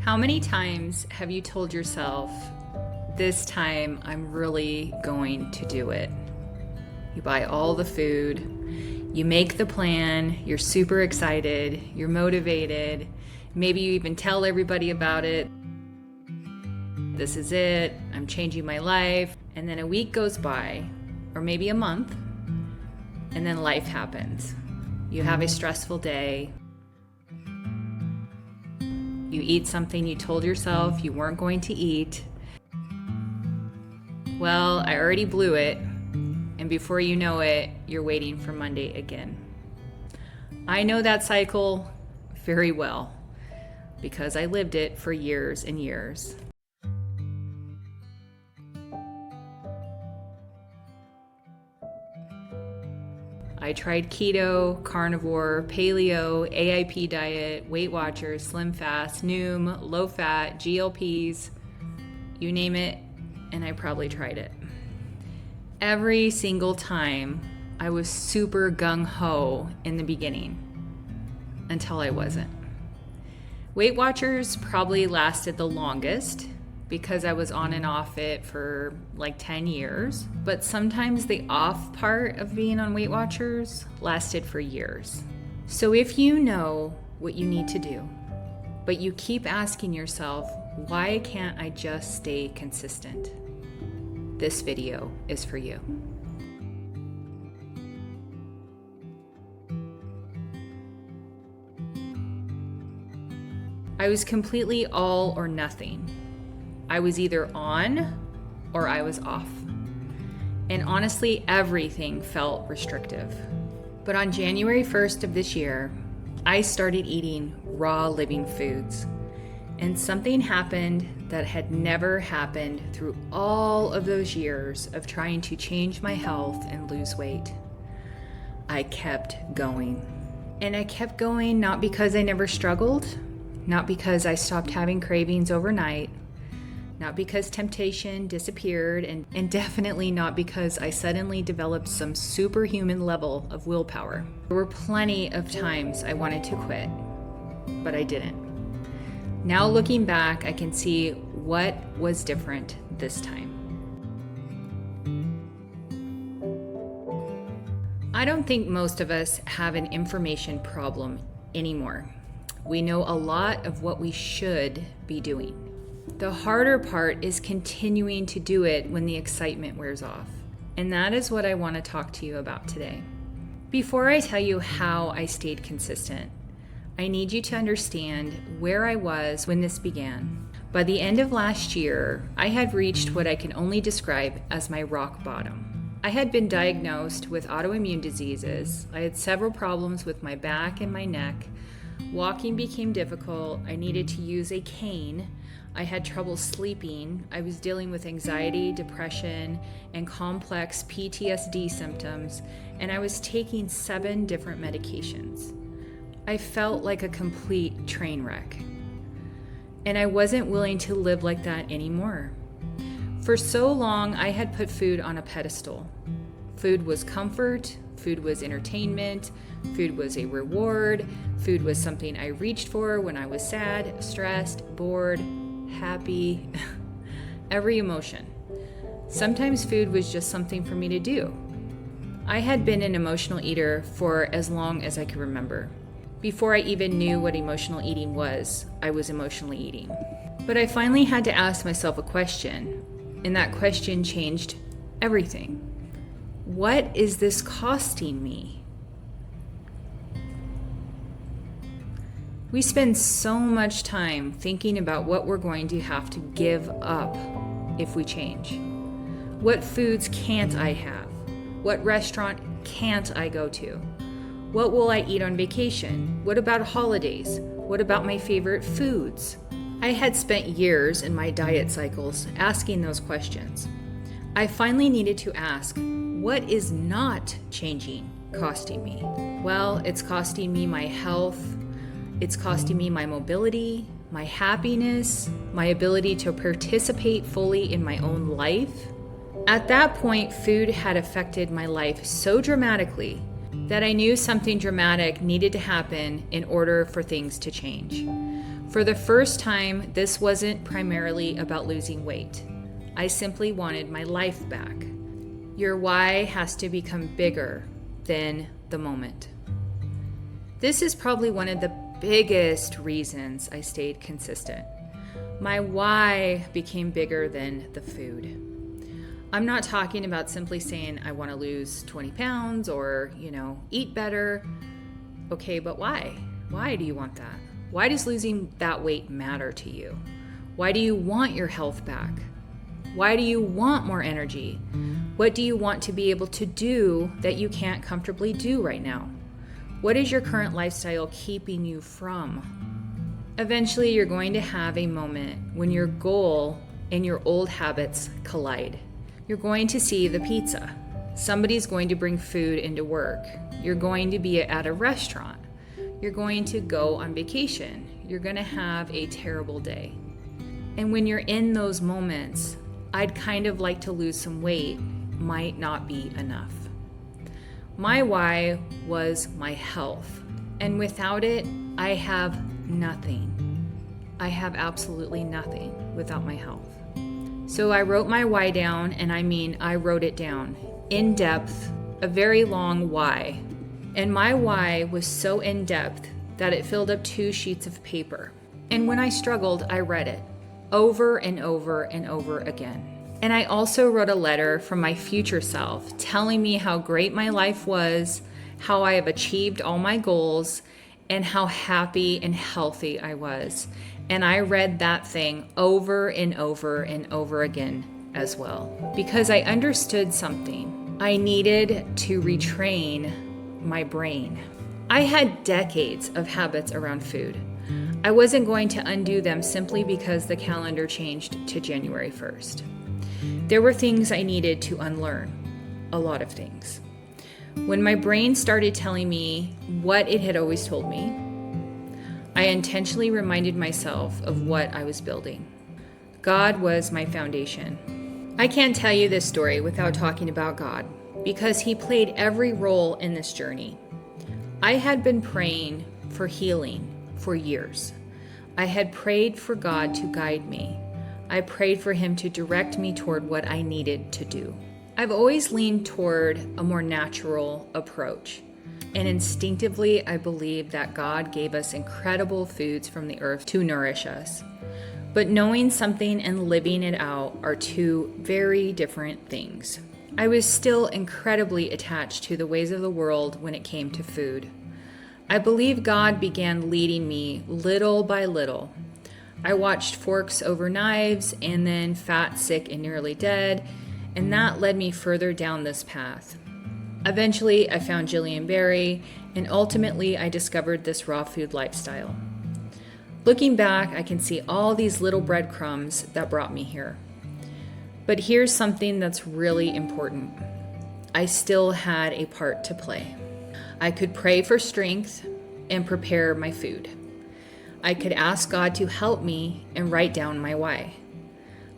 How many times have you told yourself, this time I'm really going to do it? You buy all the food, you make the plan, you're super excited, you're motivated, maybe you even tell everybody about it. This is it, I'm changing my life. And then a week goes by, or maybe a month, and then life happens. You have a stressful day. You eat something you told yourself you weren't going to eat. Well, I already blew it, and before you know it, you're waiting for Monday again. I know that cycle very well because I lived it for years and years. I tried keto, carnivore, paleo, AIP diet, Weight Watchers, SlimFast, Noom, low fat, GLPs, you name it, and I probably tried it. Every single time I was super gung-ho in the beginning until I wasn't. Weight Watchers probably lasted the longest because I was on and off it for like 10 years. But sometimes the off part of being on Weight Watchers lasted for years. So if you know what you need to do, but you keep asking yourself, why can't I just stay consistent? This video is for you. I was completely all or nothing. I was either on or I was off. And honestly, everything felt restrictive. But on January 1st of this year, I started eating raw living foods. And something happened that had never happened through all of those years of trying to change my health and lose weight. I kept going. And I kept going not because I never struggled, not because I stopped having cravings overnight, not because temptation disappeared, and definitely not because I suddenly developed some superhuman level of willpower. There were plenty of times I wanted to quit, but I didn't. Now looking back, I can see what was different this time. I don't think most of us have an information problem anymore. We know a lot of what we should be doing. The harder part is continuing to do it when the excitement wears off. And that is what I want to talk to you about today. Before I tell you how I stayed consistent, I need you to understand where I was when this began. By the end of last year, I had reached what I can only describe as my rock bottom. I had been diagnosed with autoimmune diseases. I had several problems with my back and my neck. Walking became difficult. I needed to use a cane. I had trouble sleeping. I was dealing with anxiety, depression, and complex PTSD symptoms, and I was taking 7 different medications. I felt like a complete train wreck. And I wasn't willing to live like that anymore. For so long, I had put food on a pedestal. Food was comfort, food was entertainment, food was a reward, food was something I reached for when I was sad, stressed, bored, happy, every emotion. Sometimes food was just something for me to do. I had been an emotional eater for as long as I could remember. Before I even knew what emotional eating was, I was emotionally eating. But I finally had to ask myself a question, and that question changed everything. What is this costing me? We spend so much time thinking about what we're going to have to give up if we change. What foods can't I have? What restaurant can't I go to? What will I eat on vacation? What about holidays? What about my favorite foods? I had spent years in my diet cycles asking those questions. I finally needed to ask, what is not changing costing me? Well, it's costing me my health. It's costing me my mobility, my happiness, my ability to participate fully in my own life. At that point, food had affected my life so dramatically that I knew something dramatic needed to happen in order for things to change. For the first time, this wasn't primarily about losing weight. I simply wanted my life back. Your why has to become bigger than the moment. This is probably one of the biggest reasons I stayed consistent. My why became bigger than the food. I'm not talking about simply saying I want to lose 20 pounds or, eat better. Okay, but why? Why do you want that? Why does losing that weight matter to you? Why do you want your health back? Why do you want more energy? What do you want to be able to do that you can't comfortably do right now? What is your current lifestyle keeping you from? Eventually, you're going to have a moment when your goal and your old habits collide. You're going to see the pizza. Somebody's going to bring food into work. You're going to be at a restaurant. You're going to go on vacation. You're going to have a terrible day. And when you're in those moments, I'd kind of like to lose some weight might not be enough. My why was my health. And without it, I have nothing. I have absolutely nothing without my health. So I wrote my why down, and I wrote it down in depth, a very long why. And my why was so in depth that it filled up 2 sheets of paper. And when I struggled, I read it over and over and over again. And I also wrote a letter from my future self telling me how great my life was, how I have achieved all my goals, and how happy and healthy I was. And I read that thing over and over and over again as well, because I understood something. I needed to retrain my brain. I had decades of habits around food. I wasn't going to undo them simply because the calendar changed to January 1st. There were things I needed to unlearn, a lot of things. When my brain started telling me what it had always told me, I intentionally reminded myself of what I was building. God was my foundation. I can't tell you this story without talking about God, because He played every role in this journey. I had been praying for healing for years. I had prayed for God to guide me. I prayed for Him to direct me toward what I needed to do. I've always leaned toward a more natural approach. And instinctively, I believe that God gave us incredible foods from the earth to nourish us. But knowing something and living it out are 2 very different things. I was still incredibly attached to the ways of the world when it came to food. I believe God began leading me little by little. I watched Forks Over Knives and then Fat, Sick, and Nearly Dead, and that led me further down this path. Eventually, I found Jillian Berry, and ultimately, I discovered this raw food lifestyle. Looking back, I can see all these little breadcrumbs that brought me here. But here's something that's really important. I still had a part to play. I could pray for strength and prepare my food. I could ask God to help me and write down my why.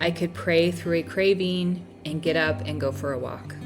I could pray through a craving and get up and go for a walk.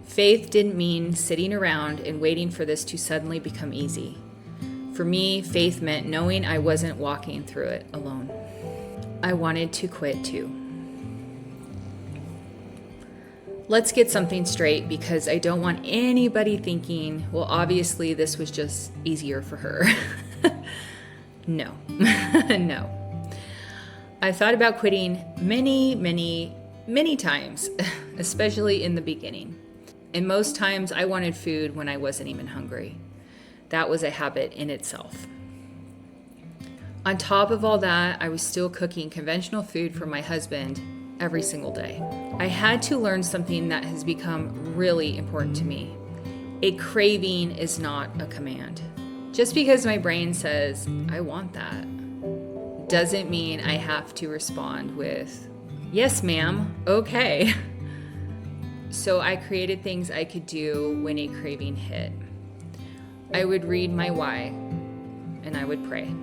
Faith didn't mean sitting around and waiting for this to suddenly become easy. For me, faith meant knowing I wasn't walking through it alone. I wanted to quit too. Let's get something straight, because I don't want anybody thinking, well, obviously this was just easier for her. No, no. I thought about quitting many times, especially in the beginning. And most times I wanted food when I wasn't even hungry. That was a habit in itself. On top of all that, I was still cooking conventional food for my husband every single day. I had to learn something that has become really important to me. A craving is not a command. Just because my brain says, I want that, doesn't mean I have to respond with, yes, ma'am, okay. So I created things I could do when a craving hit. I would read my why, and I would pray.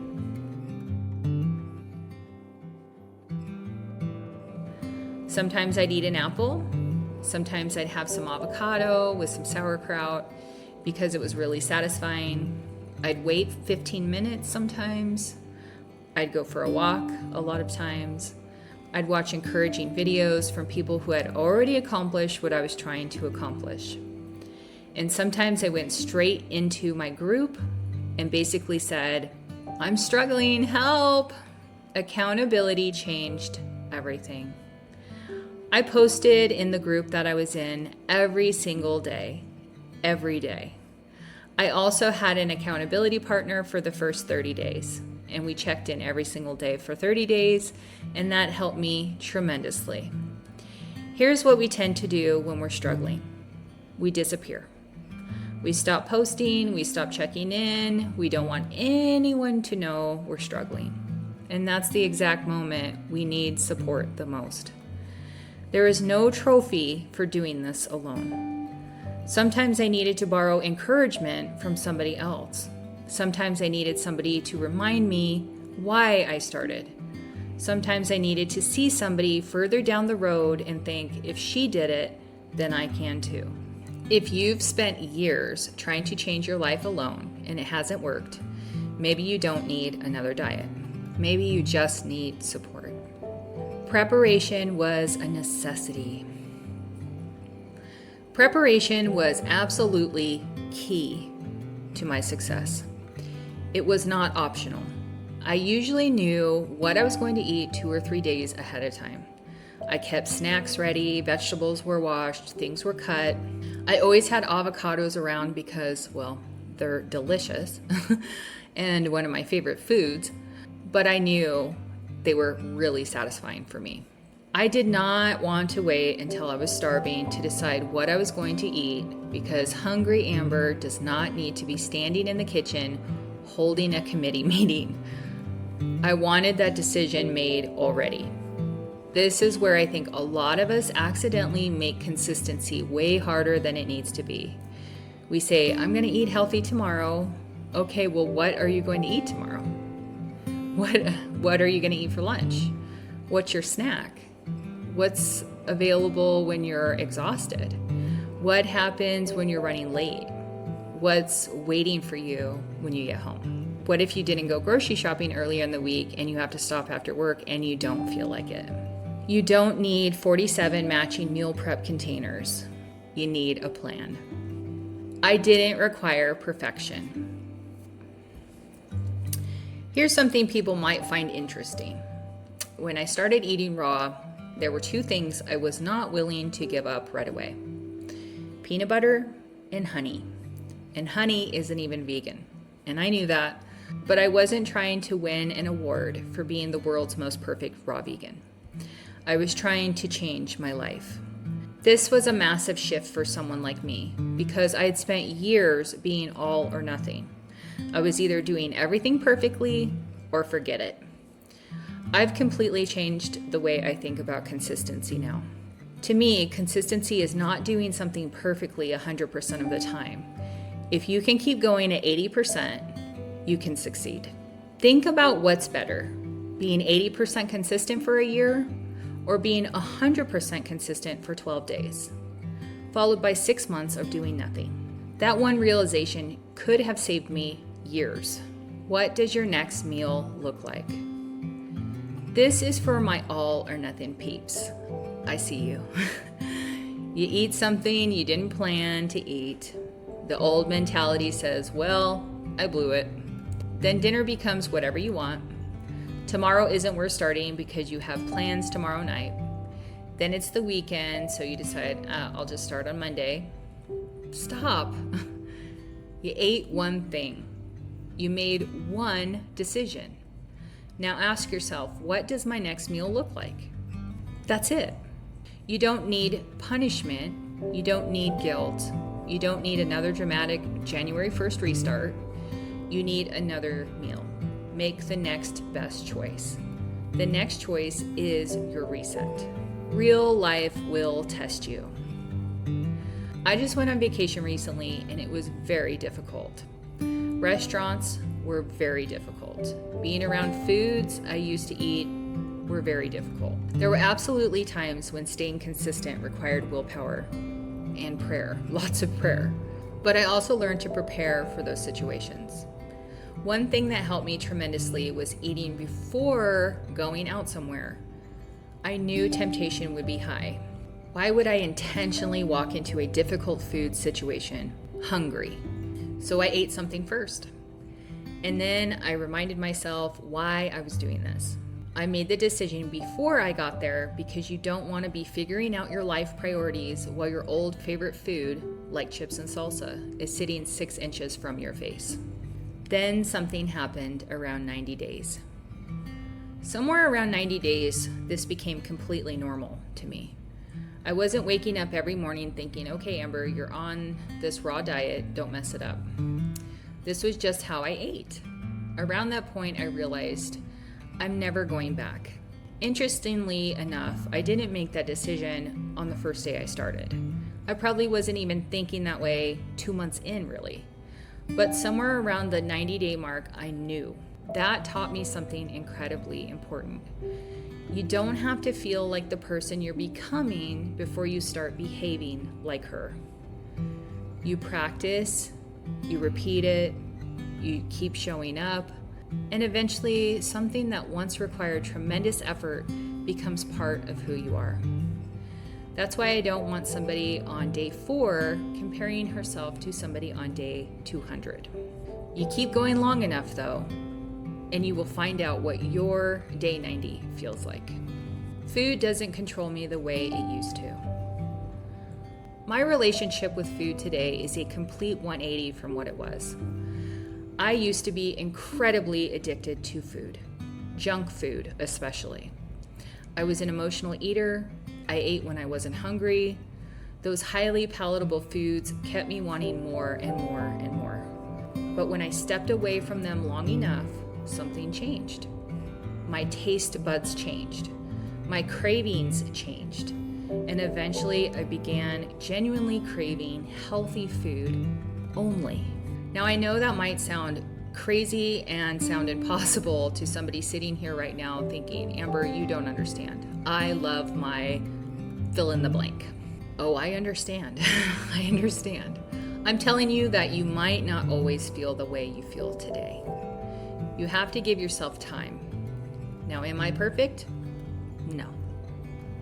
Sometimes I'd eat an apple. Sometimes I'd have some avocado with some sauerkraut because it was really satisfying. I'd wait 15 minutes sometimes. I'd go for a walk a lot of times. I'd watch encouraging videos from people who had already accomplished what I was trying to accomplish. And sometimes I went straight into my group and basically said, I'm struggling, help. Accountability changed everything. I posted in the group that I was in every single day, every day. I also had an accountability partner for the first 30 days, and we checked in every single day for 30 days, and that helped me tremendously. Here's what we tend to do when we're struggling. We disappear. We stop posting, we stop checking in, we don't want anyone to know we're struggling. And that's the exact moment we need support the most. There is no trophy for doing this alone. Sometimes I needed to borrow encouragement from somebody else. Sometimes I needed somebody to remind me why I started. Sometimes I needed to see somebody further down the road and think, if she did it, then I can too. If you've spent years trying to change your life alone and it hasn't worked, maybe you don't need another diet. Maybe you just need support. Preparation was a necessity. Preparation was absolutely key to my success. It was not optional. I usually knew what I was going to eat 2 or 3 days ahead of time. I kept snacks ready, vegetables were washed, things were cut. I always had avocados around because, well, they're delicious and one of my favorite foods, but I knew they were really satisfying for me. I did not want to wait until I was starving to decide what I was going to eat because hungry Amber does not need to be standing in the kitchen holding a committee meeting. I wanted that decision made already. This is where I think a lot of us accidentally make consistency way harder than it needs to be. We say, I'm going to eat healthy tomorrow. Okay, well, what are you going to eat tomorrow? What are you going to eat for lunch? What's your snack? What's available when you're exhausted? What happens when you're running late? What's waiting for you when you get home? What if you didn't go grocery shopping earlier in the week and you have to stop after work and you don't feel like it? You don't need 47 matching meal prep containers. You need a plan. I didn't require perfection. Here's something people might find interesting. When I started eating raw, there were 2 things I was not willing to give up right away. Peanut butter and honey. And honey isn't even vegan. And I knew that, but I wasn't trying to win an award for being the world's most perfect raw vegan. I was trying to change my life. This was a massive shift for someone like me because I had spent years being all or nothing. I was either doing everything perfectly or forget it. I've completely changed the way I think about consistency now. To me, consistency is not doing something perfectly 100% of the time. If you can keep going at 80%, you can succeed. Think about what's better, being 80% consistent for a year or being 100% consistent for 12 days, followed by 6 months of doing nothing. That one realization could have saved me years. What does your next meal look like? This is for my all or nothing peeps. I see you. You eat something you didn't plan to eat. The old mentality says, well, I blew it. Then dinner becomes whatever you want. Tomorrow isn't worth starting because you have plans tomorrow night. Then it's the weekend, so you decide, I'll just start on Monday. Stop. You ate one thing. You made one decision. Now ask yourself, what does my next meal look like? That's it. You don't need punishment. You don't need guilt. You don't need another dramatic January 1st restart. You need another meal. Make the next best choice. The next choice is your reset. Real life will test you. I just went on vacation recently and it was very difficult. Restaurants were very difficult. Being around foods I used to eat were very difficult. There were absolutely times when staying consistent required willpower and prayer, lots of prayer. But I also learned to prepare for those situations. One thing that helped me tremendously was eating before going out somewhere. I knew temptation would be high. Why would I intentionally walk into a difficult food situation hungry? So I ate something first. And then I reminded myself why I was doing this. I made the decision before I got there because you don't want to be figuring out your life priorities while your old favorite food, like chips and salsa, is sitting 6 inches from your face. Then something happened around 90 days. Somewhere around 90 days, this became completely normal to me. I wasn't waking up every morning thinking, okay, Amber, you're on this raw diet, don't mess it up. This was just how I ate. Around that point, I realized I'm never going back. Interestingly enough, I didn't make that decision on the first day I started. I probably wasn't even thinking that way 2 months in, really. But somewhere around the 90-day mark, I knew. That taught me something incredibly important. You don't have to feel like the person you're becoming before you start behaving like her. You practice, you repeat it, you keep showing up, and eventually something that once required tremendous effort becomes part of who you are. That's why I don't want somebody on day 4 comparing herself to somebody on day 200. You keep going long enough though, and you will find out what your day 90 feels like. Food doesn't control me the way it used to. My relationship with food today is a complete 180 from what it was. I used to be incredibly addicted to food, junk food especially. I was an emotional eater. I ate when I wasn't hungry. Those highly palatable foods kept me wanting more and more and more. But when I stepped away from them long enough, something changed. My taste buds changed. My cravings changed. And eventually I began genuinely craving healthy food only. Now I know that might sound crazy and sound impossible to somebody sitting here right now thinking, Amber, you don't understand. I love my fill in the blank. Oh, I understand. I understand. I'm telling you that you might not always feel the way you feel today. You have to give yourself time. Now, am I perfect? No.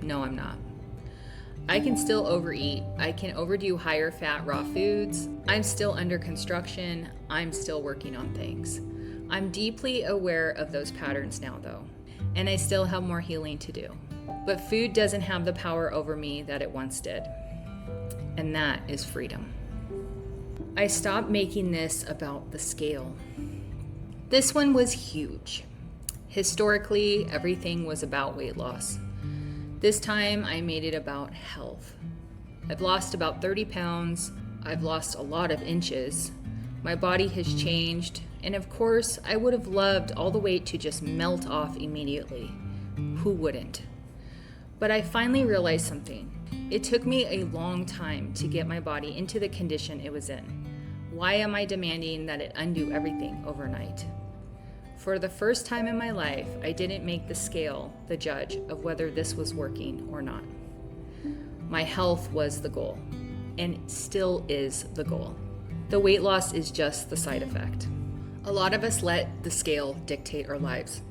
No, I'm not. I can still overeat. I can overdo higher fat raw foods. I'm still under construction. I'm still working on things. I'm deeply aware of those patterns now, though, and I still have more healing to do. But food doesn't have the power over me that it once did, and that is freedom. I stopped making this about the scale. This one was huge. Historically, everything was about weight loss. This time, I made it about health. I've lost about 30 pounds. I've lost a lot of inches. My body has changed. And of course, I would have loved all the weight to just melt off immediately. Who wouldn't? But I finally realized something. It took me a long time to get my body into the condition it was in. Why am I demanding that it undo everything overnight? For the first time in my life, I didn't make the scale the judge of whether this was working or not. My health was the goal, and still is the goal. The weight loss is just the side effect. A lot of us let the scale dictate our lives.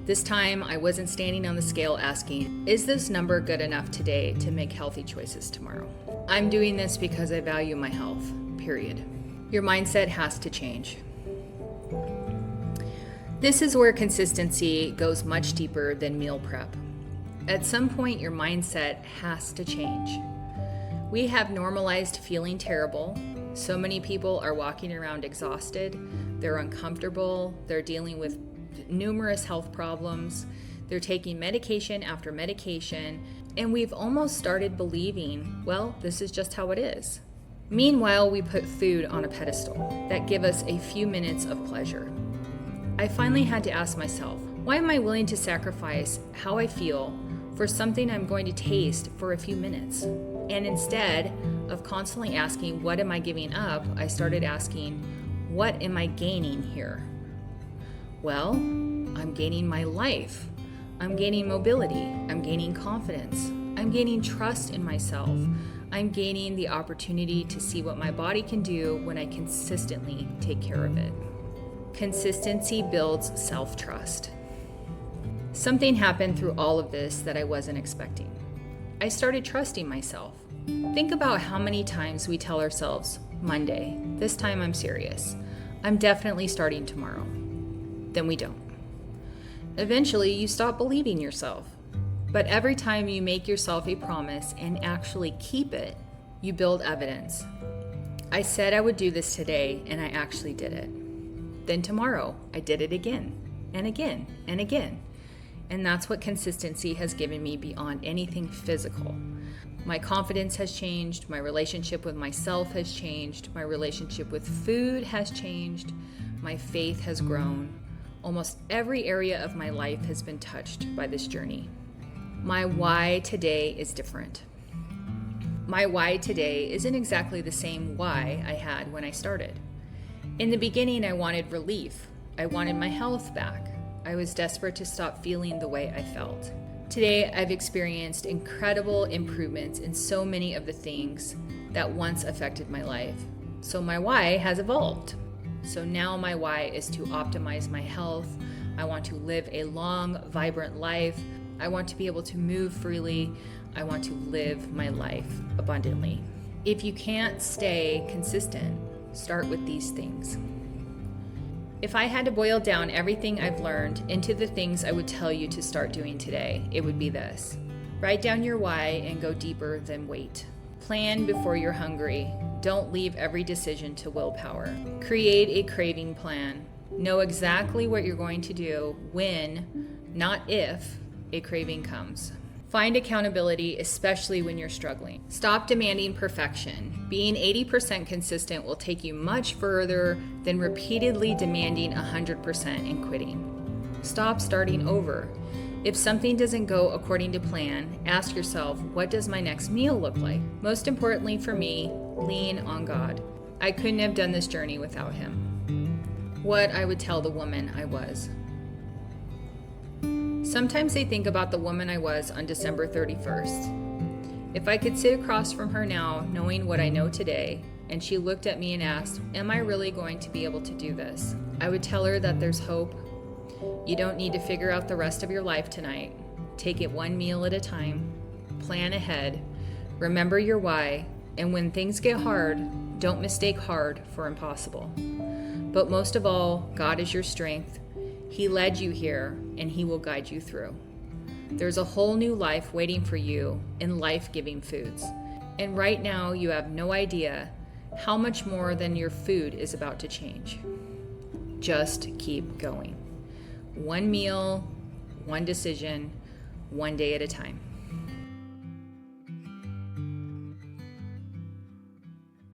This time, I wasn't standing on the scale asking, is this number good enough today to make healthy choices tomorrow? I'm doing this because I value my health, period. Your mindset has to change. This is where consistency goes much deeper than meal prep. At some point, your mindset has to change. We have normalized feeling terrible. So many people are walking around exhausted. They're uncomfortable. They're dealing with numerous health problems. They're taking medication after medication. And we've almost started believing, well, this is just how it is. Meanwhile, we put food on a pedestal that give us a few minutes of pleasure. I finally had to ask myself, why am I willing to sacrifice how I feel for something I'm going to taste for a few minutes? And instead of constantly asking, what am I giving up? I started asking, what am I gaining here? Well, I'm gaining my life. I'm gaining mobility. I'm gaining confidence. I'm gaining trust in myself. I'm gaining the opportunity to see what my body can do when I consistently take care of it. Consistency builds self-trust. Something happened through all of this that I wasn't expecting. I started trusting myself. Think about how many times we tell ourselves, Monday, this time I'm serious. I'm definitely starting tomorrow. Then we don't. Eventually, you stop believing yourself. But every time you make yourself a promise and actually keep it, you build evidence. I said I would do this today, and I actually did it. Then tomorrow, I did it again, and again, and again. And that's what consistency has given me beyond anything physical. My confidence has changed, my relationship with myself has changed, my relationship with food has changed, my faith has grown. Almost every area of my life has been touched by this journey. My why today is different. My why today isn't exactly the same why I had when I started. In the beginning, I wanted relief. I wanted my health back. I was desperate to stop feeling the way I felt. Today, I've experienced incredible improvements in so many of the things that once affected my life. So my why has evolved. So now my why is to optimize my health. I want to live a long, vibrant life. I want to be able to move freely. I want to live my life abundantly. If you can't stay consistent, start with these things. If I had to boil down everything I've learned into the things I would tell you to start doing today, it would be this. Write down your why and go deeper than wait. Plan before you're hungry. Don't leave every decision to willpower. Create a craving plan. Know exactly what you're going to do when, not if, a craving comes. Find accountability, especially when you're struggling. Stop demanding perfection. Being 80% consistent will take you much further than repeatedly demanding 100% and quitting. Stop starting over. If something doesn't go according to plan, ask yourself, what does my next meal look like? Most importantly for me, lean on God. I couldn't have done this journey without Him. What I would tell the woman I was. Sometimes I think about the woman I was on December 31st. If I could sit across from her now, knowing what I know today, and she looked at me and asked, am I really going to be able to do this? I would tell her that there's hope. You don't need to figure out the rest of your life tonight. Take it one meal at a time. Plan ahead. Remember your why. And when things get hard, don't mistake hard for impossible. But most of all, God is your strength. He led you here, and He will guide you through. There's a whole new life waiting for you in life-giving foods. And right now, you have no idea how much more than your food is about to change. Just keep going. One meal, one decision, one day at a time.